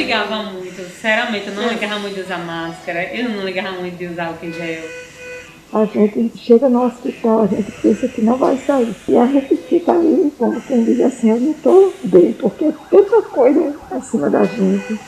ligava muito, sinceramente, eu não ligava muito de usar máscara, eu não ligava muito de usar álcool em gel. A gente chega no hospital, a gente pensa que não vai sair. E a gente fica ali, como quem diz assim, eu não estou bem, porque é tanta coisa acima da gente.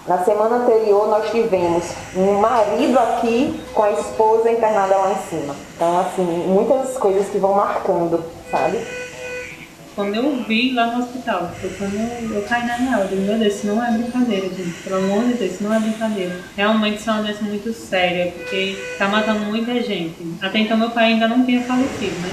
Na semana anterior nós tivemos um marido aqui com a esposa internada lá em cima. Então, assim, muitas coisas que vão marcando, sabe? Quando eu vi lá no hospital, foi quando eu caí na real, eu digo, meu Deus, isso não é brincadeira, gente, pelo amor de Deus, isso não é brincadeira. Realmente isso é uma doença muito séria, porque tá matando muita gente. Até então meu pai ainda não tinha falecido, né?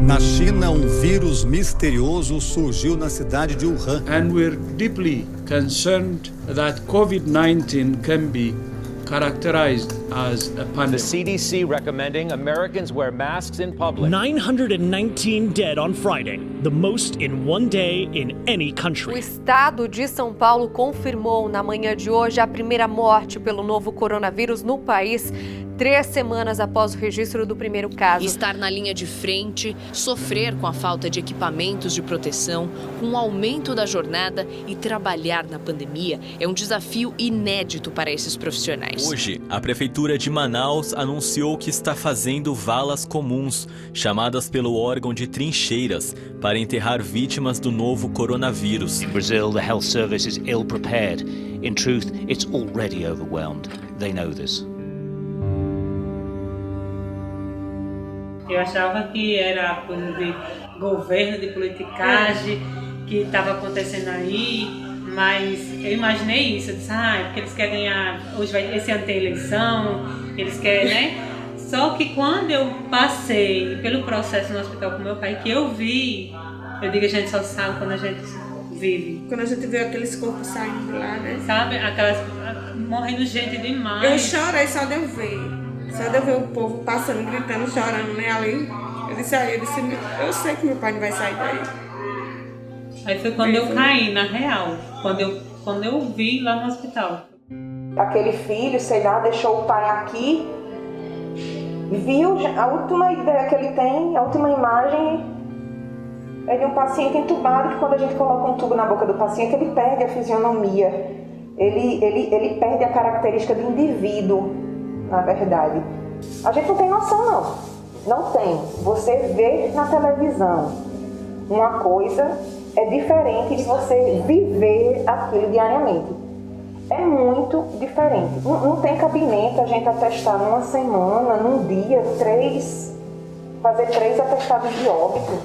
Na China, um vírus misterioso surgiu na cidade de Wuhan. And we're deeply concerned that COVID-19 can be characterized as a pandemic. The CDC recommending Americans wear masks in public. 919 dead on Friday, the most in one day in any country. O estado de São Paulo confirmou na manhã de hoje a primeira morte pelo novo coronavírus no país, 3 semanas após o registro do primeiro caso. Estar na linha de frente, sofrer com a falta de equipamentos de proteção, com o aumento da jornada e trabalhar na pandemia é um desafio inédito para esses profissionais. Hoje, a Prefeitura de Manaus anunciou que está fazendo valas comuns, chamadas pelo órgão de trincheiras, para enterrar vítimas do novo coronavírus. In Brazil, the health service is ill prepared. In truth, it's already overwhelmed. They know this. Eu achava que era coisa de governo, de politicagem que estava acontecendo aí, mas eu imaginei isso. Eu disse, é porque eles querem ganhar, hoje esse ano tem eleição, eles querem, né? Só que quando eu passei pelo processo no hospital com meu pai, que eu vi, eu digo, a gente só sabe quando a gente vive. Quando a gente vê aqueles corpos saindo lá, né? Sabe? Aquelas, morrendo gente demais. Eu chorei só de eu ver. Só de eu ver o povo passando, gritando, chorando, né, ali. Eu disse, eu sei que meu pai não vai sair daí. Aí foi quando eu caí, na real. Quando eu vi lá no hospital. Aquele filho, sei lá, deixou o pai aqui, viu a última ideia que ele tem, a última imagem é de um paciente entubado, que quando a gente coloca um tubo na boca do paciente, ele perde a fisionomia. Ele perde a característica do indivíduo. Na verdade, a gente não tem noção, não tem. Você vê na televisão uma coisa, é diferente de você viver aquilo diariamente. É muito diferente. Não tem cabimento a gente atestar numa semana, num dia, fazer 3 atestados de óbito,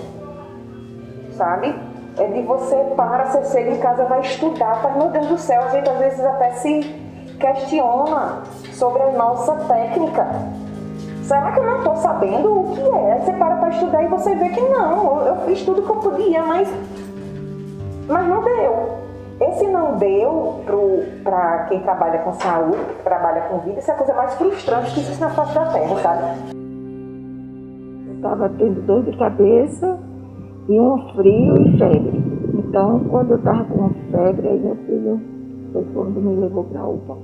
sabe? É de você você chega em casa, vai estudar, mas meu Deus do céu, a gente às vezes até se questiona sobre a nossa técnica. Será que eu não estou sabendo o que é? Você para estudar e você vê que não, eu fiz tudo que eu podia, mas não deu. Esse não deu para quem trabalha com saúde, que trabalha com vida, isso é a coisa mais frustrante que existe na face da Terra, sabe? Eu estava tendo dor de cabeça e um frio e febre. Então, quando eu estava com febre, aí meu filho foi quando me levou para a UPA.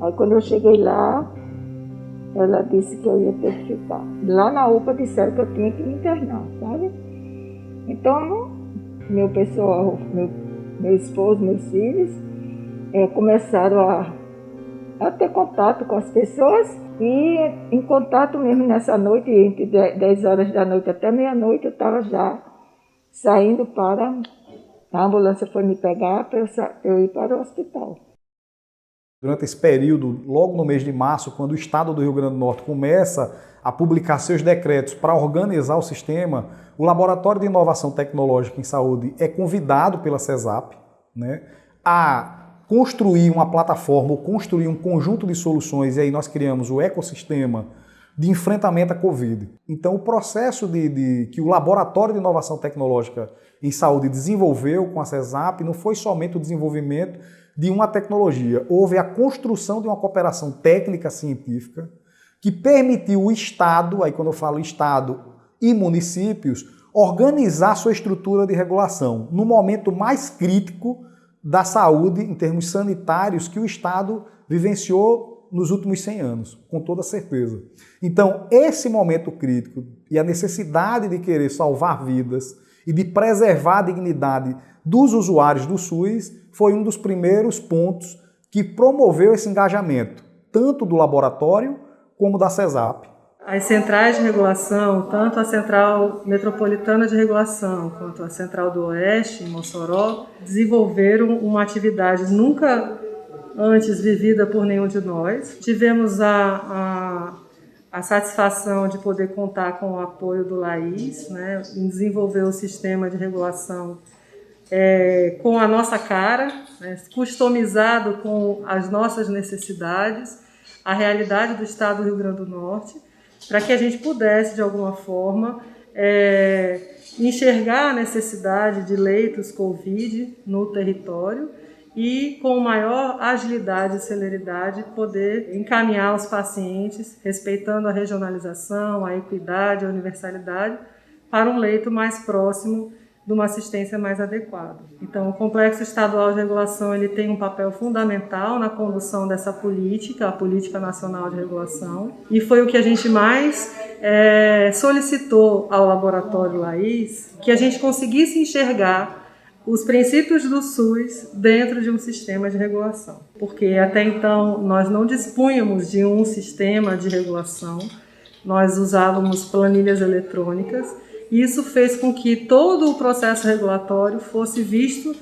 Aí quando eu cheguei lá, ela disse que eu ia ter que ficar. Lá na UPA disseram que eu tinha que me internar, sabe? Então, meu pessoal, meu esposo, meus filhos, começaram a ter contato com as pessoas e em contato mesmo nessa noite, entre 10 horas da noite até meia-noite, eu estava já saindo para... A ambulância foi me pegar para eu ir para o hospital. Durante esse período, logo no mês de março, quando o Estado do Rio Grande do Norte começa a publicar seus decretos para organizar o sistema, o Laboratório de Inovação Tecnológica em Saúde é convidado pela CESAP, né, a construir uma plataforma ou construir um conjunto de soluções, e aí nós criamos o ecossistema de enfrentamento à Covid. Então, o processo que o Laboratório de Inovação Tecnológica em Saúde desenvolveu com a CESAP não foi somente o desenvolvimento de uma tecnologia, houve a construção de uma cooperação técnica científica que permitiu o Estado, aí quando eu falo Estado e municípios, organizar sua estrutura de regulação no momento mais crítico da saúde em termos sanitários que o Estado vivenciou nos últimos 100 anos, com toda certeza. Então, esse momento crítico e a necessidade de querer salvar vidas e de preservar a dignidade dos usuários do SUS foi um dos primeiros pontos que promoveu esse engajamento, tanto do laboratório como da CESAP. As centrais de regulação, tanto a Central Metropolitana de Regulação quanto a Central do Oeste, em Mossoró, desenvolveram uma atividade nunca antes vivida por nenhum de nós. Tivemos a satisfação de poder contar com o apoio do LAIS, né, em desenvolver o sistema de regulação com a nossa cara, né, customizado com as nossas necessidades, a realidade do estado do Rio Grande do Norte, para que a gente pudesse, de alguma forma, enxergar a necessidade de leitos Covid no território e, com maior agilidade e celeridade, poder encaminhar os pacientes, respeitando a regionalização, a equidade, a universalidade, para um leito mais próximo de uma assistência mais adequada. Então, o Complexo Estadual de Regulação ele tem um papel fundamental na condução dessa política, a Política Nacional de Regulação, e foi o que a gente mais solicitou ao Laboratório LAIS, que a gente conseguisse enxergar os princípios do SUS dentro de um sistema de regulação. Porque até então nós não dispunhamos de um sistema de regulação, nós usávamos planilhas eletrônicas, e isso fez com que todo o processo regulatório fosse visto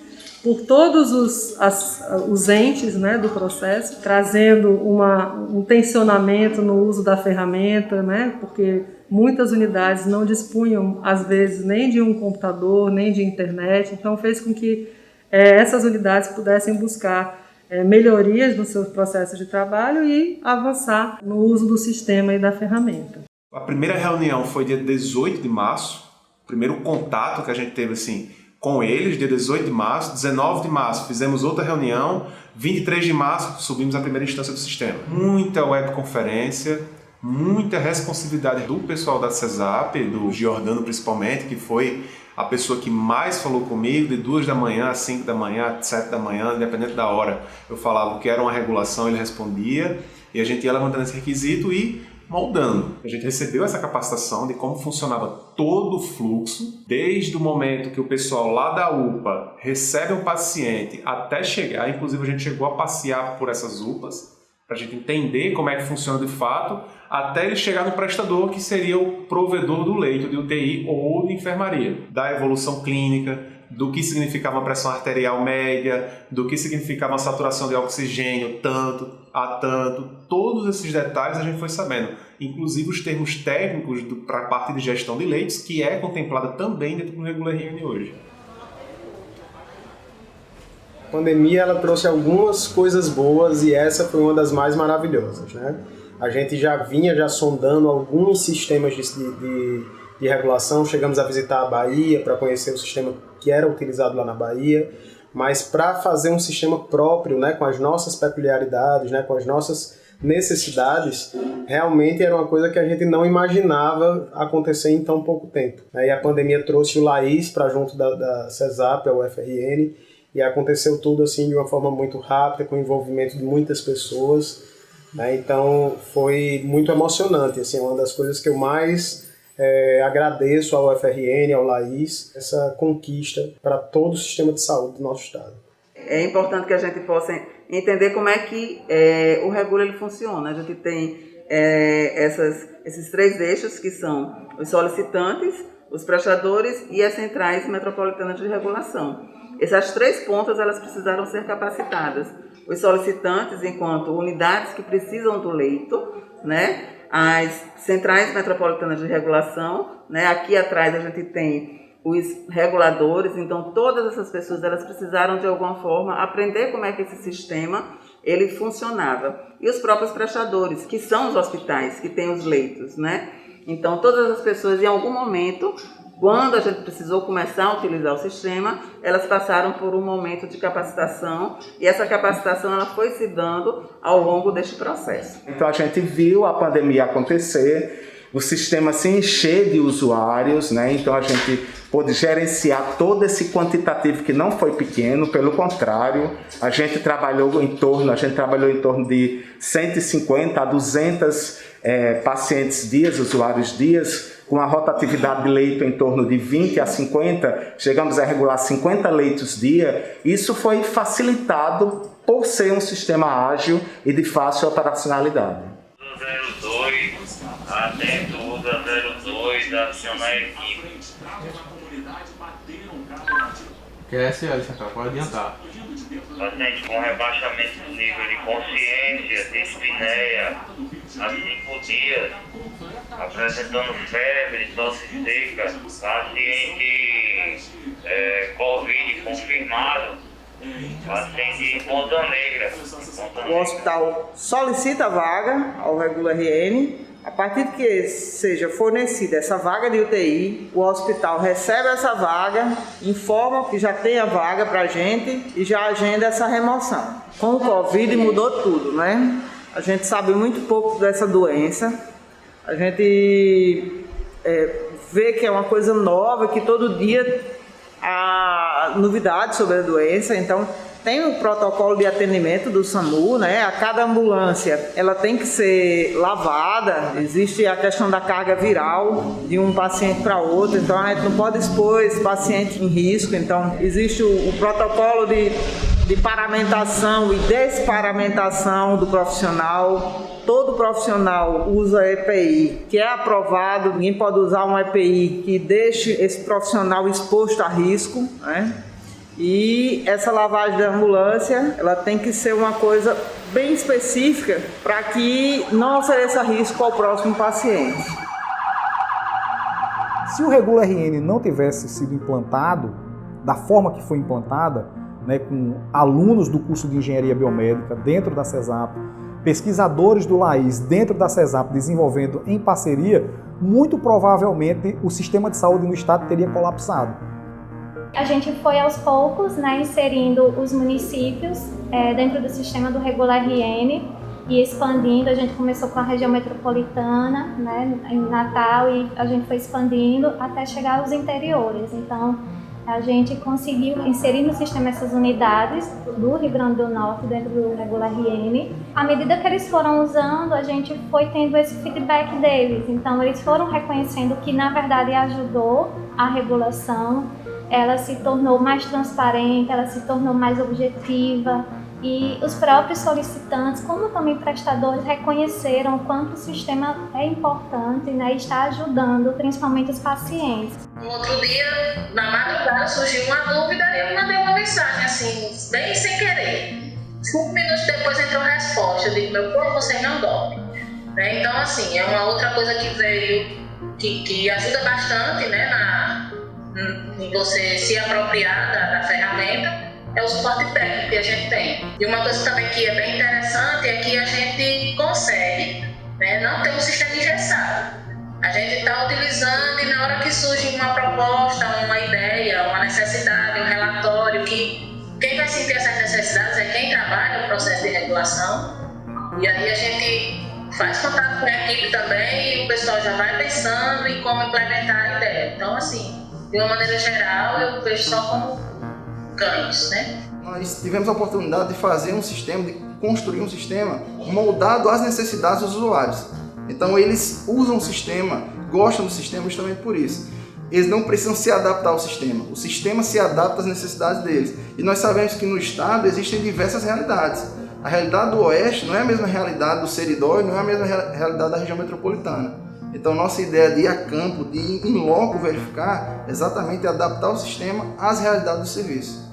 por todos os entes, né, do processo, trazendo um tensionamento no uso da ferramenta, né, porque muitas unidades não dispunham, às vezes, nem de um computador, nem de internet, então fez com que essas unidades pudessem buscar melhorias no seu processo de trabalho e avançar no uso do sistema e da ferramenta. A primeira reunião foi dia 18 de março, o primeiro contato que a gente teve assim, com eles, dia 18 de março, 19 de março fizemos outra reunião, 23 de março subimos a primeira instância do sistema. Muita webconferência, muita responsividade do pessoal da CESAP, do Giordano principalmente, que foi a pessoa que mais falou comigo, de 2 da manhã, 5 da manhã, 7 da manhã, independente da hora. Eu falava o que era uma regulação, ele respondia, e a gente ia levantando esse requisito e moldando. A gente recebeu essa capacitação de como funcionava todo o fluxo, desde o momento que o pessoal lá da UPA recebe um paciente até chegar, inclusive a gente chegou a passear por essas UPAs, para a gente entender como é que funciona de fato, até ele chegar no prestador, que seria o provedor do leito de UTI ou de enfermaria, da evolução clínica, do que significava uma pressão arterial média, do que significava uma saturação de oxigênio, tanto, todos esses detalhes a gente foi sabendo, inclusive os termos técnicos para a parte de gestão de leitos, que é contemplada também dentro do Regular RN hoje. A pandemia ela trouxe algumas coisas boas e essa foi uma das mais maravilhosas, né? A gente já vinha sondando alguns sistemas de regulação, chegamos a visitar a Bahia para conhecer o sistema que era utilizado lá na Bahia, mas para fazer um sistema próprio, né, com as nossas peculiaridades, né, com as nossas necessidades, realmente era uma coisa que a gente não imaginava acontecer em tão pouco tempo. E a pandemia trouxe o LAIS para junto da CESAP, a UFRN, e aconteceu tudo assim de uma forma muito rápida, com o envolvimento de muitas pessoas, né? Então foi muito emocionante, assim, uma das coisas que eu mais agradeço ao UFRN, ao LAIS, essa conquista para todo o sistema de saúde do nosso estado. É importante que a gente possa entender como é que o Regula ele funciona. A gente tem esses 3 eixos que são os solicitantes, os prestadores e as centrais metropolitanas de regulação. Essas 3 pontas elas precisaram ser capacitadas. Os solicitantes, enquanto unidades que precisam do leito, né? As centrais metropolitanas de regulação, né? Aqui atrás a gente tem os reguladores, então todas essas pessoas elas precisaram de alguma forma aprender como é que esse sistema ele funcionava. E os próprios prestadores, que são os hospitais, que têm os leitos, né? Então todas as pessoas em algum momento, quando a gente precisou começar a utilizar o sistema, elas passaram por um momento de capacitação e essa capacitação ela foi se dando ao longo deste processo. Então a gente viu a pandemia acontecer, o sistema se encher de usuários, né? Então a gente pôde gerenciar todo esse quantitativo que não foi pequeno, pelo contrário, a gente trabalhou em torno de 150 a 200 pacientes dias, usuários dias, com a rotatividade de leito em torno de 20 a 50, chegamos a regular 50 leitos dia. Isso foi facilitado por ser um sistema ágil e de fácil operacionalidade. 02, atento, usa 02, aciona a equipe. QSL, pode adiantar. Paciente com rebaixamento do nível de consciência, dispneia, há 5 dias, apresentando febre, tosse seca, paciente Covid confirmado, paciente em Ponta Negra. O hospital solicita vaga ao Regula RN. A partir de que seja fornecida essa vaga de UTI, o hospital recebe essa vaga, informa que já tem a vaga para a gente e já agenda essa remoção. Com o Covid mudou tudo, né? A gente sabe muito pouco dessa doença. A gente vê que é uma coisa nova, que todo dia há novidades sobre a doença. Então, tem o protocolo de atendimento do SAMU, né? A cada ambulância ela tem que ser lavada, existe a questão da carga viral de um paciente para outro, então a gente não pode expor esse paciente em risco. Então existe o protocolo de paramentação e desparamentação do profissional. Todo profissional usa EPI, que é aprovado, ninguém pode usar um EPI que deixe esse profissional exposto a risco, né? E essa lavagem da ambulância, ela tem que ser uma coisa bem específica para que não ofereça risco ao próximo paciente. Se o Regula RN não tivesse sido implantado da forma que foi implantada, né, com alunos do curso de Engenharia Biomédica dentro da CESAP, pesquisadores do LAIS dentro da CESAP desenvolvendo em parceria, muito provavelmente o sistema de saúde no estado teria colapsado. A gente foi aos poucos, né, inserindo os municípios dentro do sistema do Regula RN e expandindo. A gente começou com a região metropolitana, né, em Natal, e a gente foi expandindo até chegar aos interiores. Então, a gente conseguiu inserir no sistema essas unidades do Rio Grande do Norte dentro do Regula RN. À medida que eles foram usando, a gente foi tendo esse feedback deles. Então, eles foram reconhecendo que, na verdade, ajudou a regulação. Ela se tornou mais transparente, ela se tornou mais objetiva, e os próprios solicitantes, como também prestadores, reconheceram o quanto o sistema é importante, né, e está ajudando principalmente os pacientes. No outro dia, na madrugada, surgiu uma dúvida e eu mandei uma mensagem assim, bem sem querer. 5 minutos depois entrou a resposta, eu digo, meu povo, você não dorme. Né? Então, assim, é uma outra coisa que veio, que ajuda bastante, né, em você se apropriar da ferramenta, é o suporte técnico que a gente tem. E uma coisa também que é bem interessante é que a gente consegue, né, não ter um sistema engessado. A gente está utilizando, e na hora que surge uma proposta, uma ideia, uma necessidade, um relatório, que quem vai sentir essas necessidades é quem trabalha no processo de regulação. E aí a gente faz contato com a equipe também e o pessoal já vai pensando em como implementar a ideia. Então, assim, de uma maneira geral, eu vejo só como ganhos, né? Nós tivemos a oportunidade de fazer um sistema, de construir um sistema moldado às necessidades dos usuários. Então eles usam o sistema, gostam do sistema justamente por isso. Eles não precisam se adaptar ao sistema, o sistema se adapta às necessidades deles. E nós sabemos que no estado existem diversas realidades. A realidade do Oeste não é a mesma realidade do Seridó, não é a mesma realidade da região metropolitana. Então, nossa ideia de ir a campo, de ir em loco verificar, exatamente adaptar o sistema às realidades do serviço.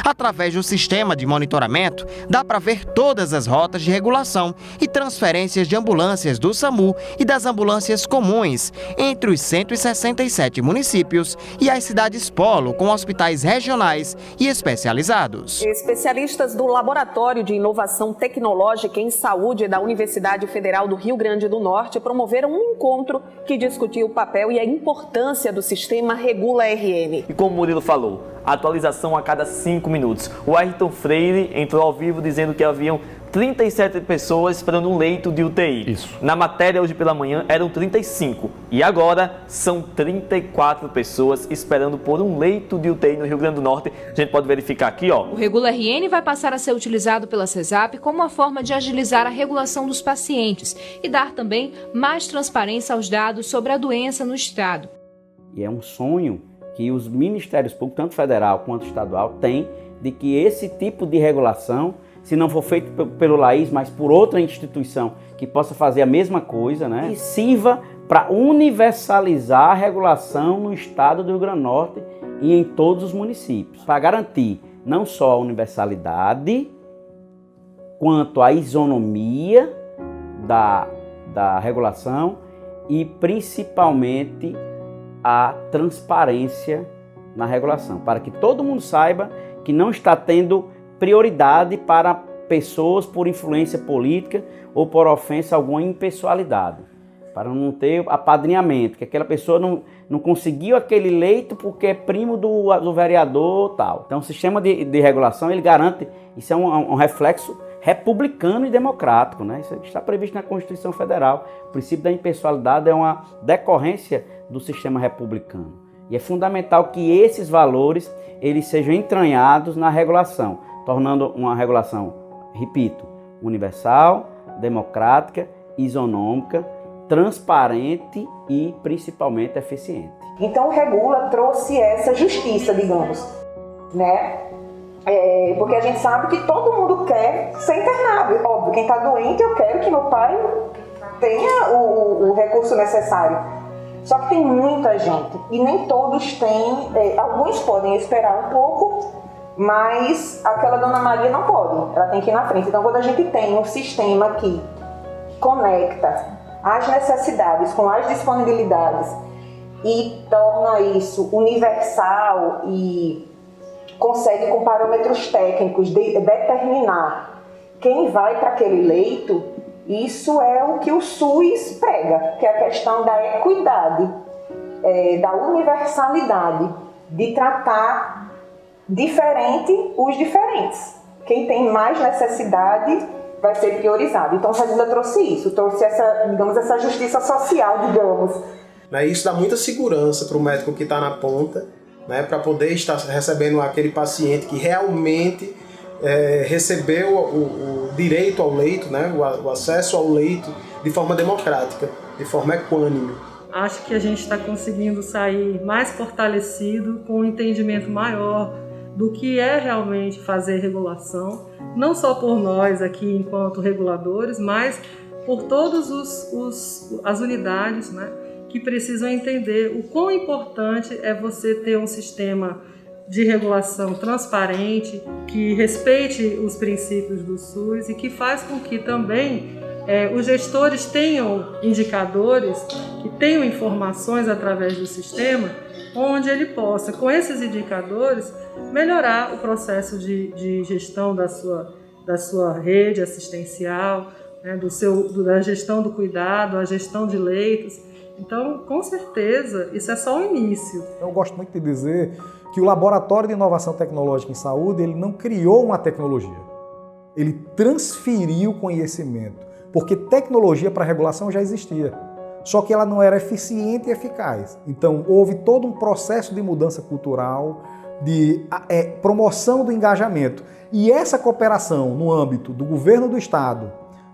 Através do sistema de monitoramento, dá para ver todas as rotas de regulação e transferências de ambulâncias do SAMU e das ambulâncias comuns entre os 167 municípios e as cidades polo com hospitais regionais e especializados. Especialistas do Laboratório de Inovação Tecnológica em Saúde da Universidade Federal do Rio Grande do Norte promoveram um encontro que discutiu o papel e a importância do sistema Regula RN. E como o Murilo falou, atualização a cada 5 minutos. O Ayrton Freire entrou ao vivo dizendo que haviam 37 pessoas esperando um leito de UTI. Isso. Na matéria hoje pela manhã eram 35 e agora são 34 pessoas esperando por um leito de UTI no Rio Grande do Norte. A gente pode verificar aqui, ó. O Regula RN vai passar a ser utilizado pela CESAP como uma forma de agilizar a regulação dos pacientes e dar também mais transparência aos dados sobre a doença no estado. E é um sonho que os ministérios públicos, tanto federal quanto estadual, têm de que esse tipo de regulação, se não for feito pelo LAIS, mas por outra instituição que possa fazer a mesma coisa, né, e sirva para universalizar a regulação no estado do Rio Grande do Norte e em todos os municípios, para garantir não só a universalidade, quanto a isonomia da regulação e principalmente a transparência na regulação, para que todo mundo saiba que não está tendo prioridade para pessoas por influência política ou por ofensa alguma impessoalidade, para não ter apadrinhamento, que aquela pessoa não conseguiu aquele leito porque é primo do vereador tal. Então o sistema de regulação, ele garante, isso é um reflexo republicano e democrático, né? Isso está previsto na Constituição Federal. O princípio da impessoalidade é uma decorrência do sistema republicano. E é fundamental que esses valores eles sejam entranhados na regulação, tornando uma regulação, repito, universal, democrática, isonômica, transparente e principalmente eficiente. Então o Regula trouxe essa justiça, digamos, né? Porque a gente sabe que todo mundo quer ser internado. Óbvio, quem está doente, eu quero que meu pai tenha o recurso necessário. Só que tem muita gente e nem todos têm. Alguns podem esperar um pouco, mas aquela Dona Maria não pode. Ela tem que ir na frente. Então, quando a gente tem um sistema que conecta as necessidades com as disponibilidades e torna isso universal e consegue, com parâmetros técnicos, determinar quem vai para aquele leito, isso é o que o SUS prega, que é a questão da equidade, da universalidade, de tratar diferente os diferentes. Quem tem mais necessidade vai ser priorizado. Então, a Regula trouxe isso, trouxe essa justiça social, digamos. Isso dá muita segurança para o médico que está na ponta, né, para poder estar recebendo aquele paciente que realmente recebeu o direito ao leito, né, o acesso ao leito de forma democrática, de forma equânime. Acho que a gente está conseguindo sair mais fortalecido, com um entendimento maior do que é realmente fazer regulação, não só por nós aqui enquanto reguladores, mas por todas as unidades, né, que precisam entender o quão importante é você ter um sistema de regulação transparente, que respeite os princípios do SUS e que faz com que também os gestores tenham indicadores, que tenham informações através do sistema, onde ele possa, com esses indicadores, melhorar o processo de gestão da sua rede assistencial, né, da gestão do cuidado, a gestão de leitos. Então, com certeza, isso é só o início. Eu gosto muito de dizer que o Laboratório de Inovação Tecnológica em Saúde, ele não criou uma tecnologia, ele transferiu conhecimento, porque tecnologia para regulação já existia, só que ela não era eficiente e eficaz. Então, houve todo um processo de mudança cultural, de promoção do engajamento. E essa cooperação no âmbito do governo do Estado,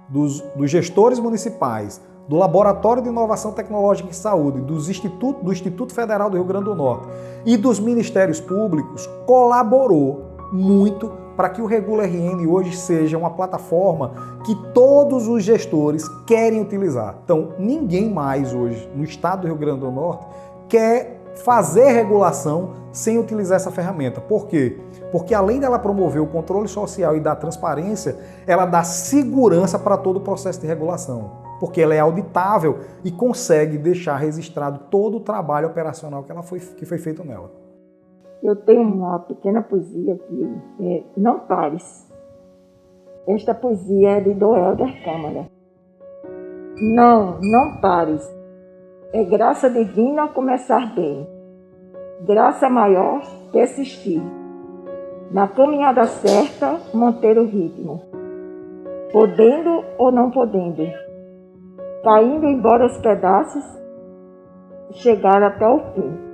dos gestores municipais, do Laboratório de Inovação Tecnológica em Saúde, do Instituto Federal do Rio Grande do Norte e dos Ministérios Públicos, colaborou muito para que o Regula RN hoje seja uma plataforma que todos os gestores querem utilizar. Então, ninguém mais hoje no estado do Rio Grande do Norte quer fazer regulação sem utilizar essa ferramenta. Por quê? Porque além dela promover o controle social e dar transparência, ela dá segurança para todo o processo de regulação, porque ela é auditável e consegue deixar registrado todo o trabalho operacional que foi feito nela. Eu tenho uma pequena poesia que é Não Pares. Esta poesia é de Doelder Câmara. Não pares. É graça divina começar bem. Graça maior persistir. Na caminhada certa, manter o ritmo. podendo ou não podendo, caindo embora aos pedaços, chegar até o fim.